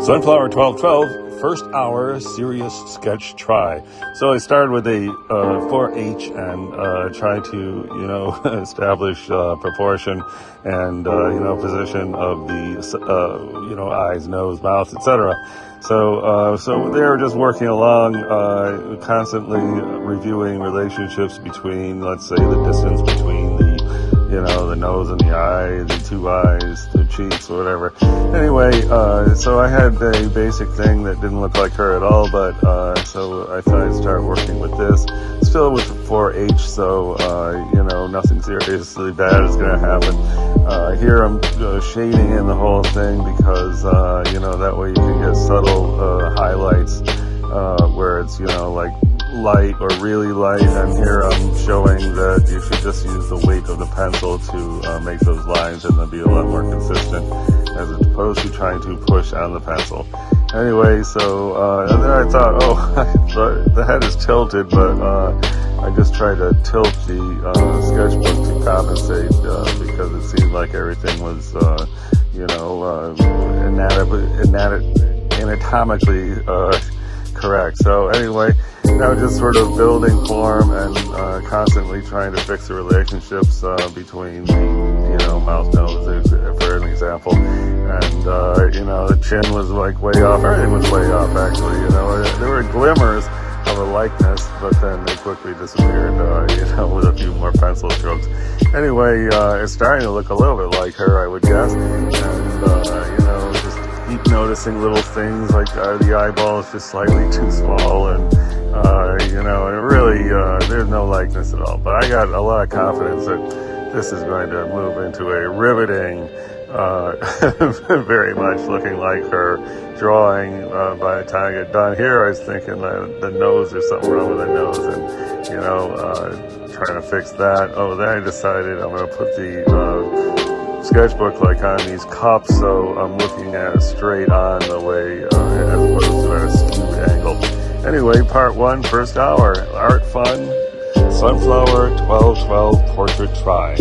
Sunflower 1212, first hour serious sketch try. So I started with a 4H and tried to, establish proportion and, position of the, eyes, nose, mouth, etc. So they were just working along, constantly reviewing relationships between, let's say, the distance between the nose and the eye, the two eyes, the cheeks, or whatever. Anyway, so I had a basic thing that didn't look like her at all, but so I thought I'd start working with this. Still with 4H, so, nothing seriously bad is going to happen. Here I'm shading in the whole thing because, that way you can get subtle highlights where it's, like light or really light, and here I'm showing that you should just use the weight of the pencil to make those lines, and they'll be a lot more consistent as opposed to trying to push on the pencil. Anyway, so and then I thought, the head is tilted, but I just tried to tilt the sketchbook to compensate because it seemed like everything was anatomically correct. So anyway, now just sort of building form and constantly trying to fix the relationships between the mouth, nose, for an example. And the chin was like way off. Everything was way off, actually. There were glimmers of a likeness, but then they quickly disappeared, with a few more pencil strokes. Anyway, it's starting to look a little bit like her, I would guess. And just keep noticing little things like the eyeball is just slightly too small, and really, there's no likeness at all. But I got a lot of confidence that this is going to move into a riveting, very much looking like her drawing by the time I get done. Here I was thinking that the nose, there's something wrong with the nose, and, trying to fix that. Then I decided I'm going to put the sketchbook like on these cups, so I'm looking at it straight on the way, as opposed to at a skewed angle. Anyway, part 1, first hour, art fun, Sunflower 1212 portrait try.